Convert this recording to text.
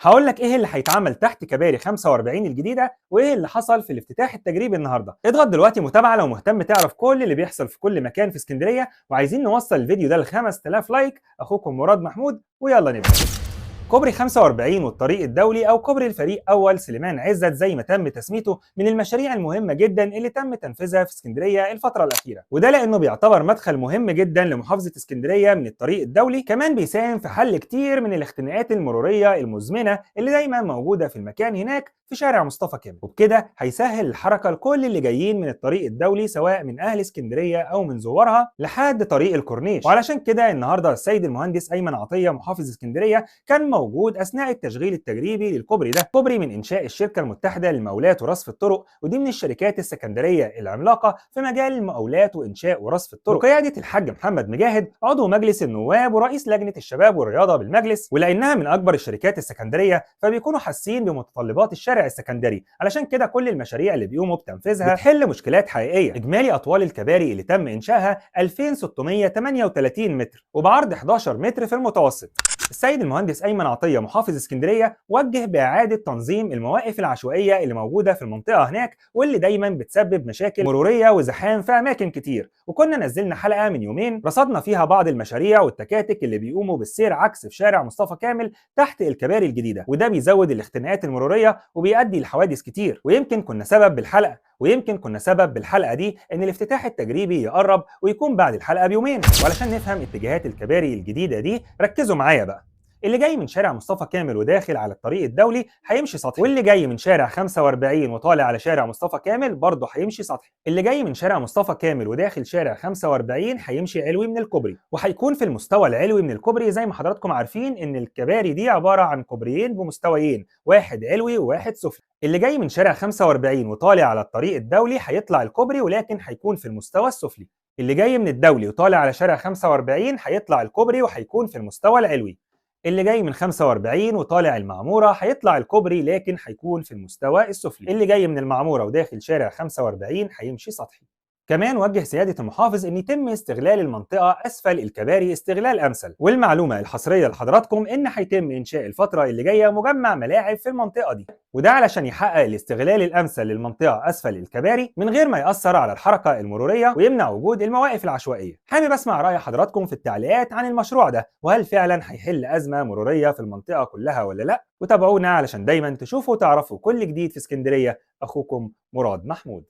هقول لك ايه اللي هيتعمل تحت كباري 45 الجديده وايه اللي حصل في الافتتاح التجريبي النهارده. اضغط دلوقتي متابعه لو مهتم تعرف كل اللي بيحصل في كل مكان في اسكندريه، وعايزين نوصل الفيديو ده ل 5000 لايك. اخوكم مراد محمود، ويلا نبدا. كوبري 45 والطريق الدولي او كوبري الفريق اول سليمان عزت زي ما تم تسميته من المشاريع المهمه جدا اللي تم تنفيذها في اسكندريه الفتره الاخيره، وده لانه بيعتبر مدخل مهم جدا لمحافظه اسكندريه من الطريق الدولي. كمان بيساهم في حل كتير من الاختناقات المروريه المزمنه اللي دايما موجوده في المكان هناك في شارع مصطفى كامل، وبكده هيسهل الحركه لكل اللي جايين من الطريق الدولي سواء من اهل اسكندريه او من زوارها لحد طريق الكورنيش. وعلشان كده النهارده السيد المهندس ايمن عطيه محافظ اسكندريه كان موجود اثناء التشغيل التجريبي للكوبري ده. كوبري من انشاء الشركه المتحده للمقاولات ورصف الطرق، ودي من الشركات السكندريه العملاقه في مجال المقاولات وانشاء ورصف الطرق، بقياده الحاج محمد مجاهد عضو مجلس النواب ورئيس لجنه الشباب والرياضه بالمجلس. ولانها من اكبر الشركات السكندريه فبيكونوا حاسين بمتطلبات الشارع السكندري، علشان كده كل المشاريع اللي بيقوموا بتنفيذها بتحل مشكلات حقيقيه. اجمالي اطوال الكباري اللي تم انشائها 2638 متر وبعرض 11 متر في المتوسط. السيد المهندس ايمن عطيه محافظ اسكندريه وجه باعاده تنظيم المواقف العشوائيه اللي موجوده في المنطقه هناك، واللي دايما بتسبب مشاكل مروريه وزحام في اماكن كتير. وكنا نزلنا حلقه من يومين رصدنا فيها بعض المشاريع والتكاتك اللي بيقوموا بالسير عكس في شارع مصطفى كامل تحت الكباري الجديده، وده بيزود الاختناقات المروريه وبيؤدي لحوادث كتير. ويمكن كنا سبب بالحلقه دي ان الافتتاح التجريبي يقرب ويكون بعد الحلقه بيومين. وعلشان نفهم اتجاهات الكباري الجديده دي ركزوا معايا بقى. اللي جاي من شارع مصطفى كامل وداخل على الطريق الدولي هيمشي سطحي، واللي جاي من شارع 45 وطالع على شارع مصطفى كامل برضه هيمشي سطحي. اللي جاي من شارع مصطفى كامل وداخل شارع 45 هيمشي علوي من الكوبري، وهيكون في المستوى العلوي من الكوبري. زي ما حضراتكم عارفين ان الكباري دي عباره عن كوبريين بمستويين، واحد علوي وواحد سفلي. اللي جاي من شارع 45 وطالع على الطريق الدولي هيطلع الكوبري ولكن هيكون في المستوى السفلي. اللي جاي من الدولي وطالع على شارع 45 هيطلع الكوبري وهيكون في المستوى العلوي. اللي جاي من 45 وطالع المعمورة هيطلع الكوبري لكن هيكون في المستوى السفلي. اللي جاي من المعمورة وداخل شارع 45 هيمشي سطحي. كمان وجه سيادة المحافظ ان يتم استغلال المنطقة اسفل الكباري استغلال امثل. والمعلومة الحصرية لحضراتكم ان هيتم انشاء الفترة اللي جاية مجمع ملاعب في المنطقة دي، وده علشان يحقق الاستغلال الامثل للمنطقة اسفل الكباري من غير ما يأثر على الحركة المرورية ويمنع وجود المواقف العشوائية. حابب اسمع رأي حضراتكم في التعليقات عن المشروع ده، وهل فعلا هيحل ازمة مرورية في المنطقة كلها ولا لا؟ وتابعونا علشان دايما تشوفوا وتعرفوا كل جديد في اسكندرية. اخوكم مراد محمود.